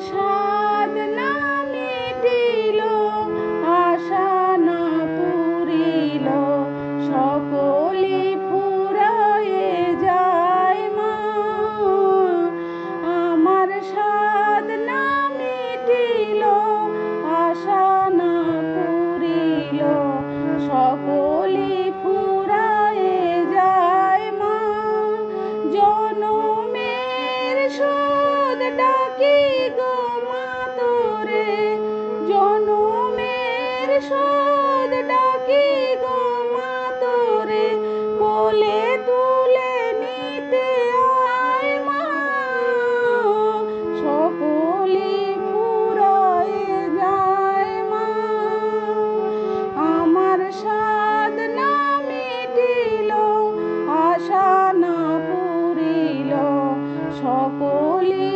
সাধ না মিটিল, আশা না পুরিল, সকলি ফুরায়ে যায় মা। আমার সাধ না মিটিল, আশা না পুরিল, সকলি ফুরায়ে যায় মা। জনমের শোধ ডাকি গো মা তোরে, জনমের শোধ ডাকি গো মা তোরে, কোলে তুলে নিতে আয় মা। সকলি ফুরায়ে যায় মা। আমার সাধ না মিটিল, আশা না পুরিল, সকলি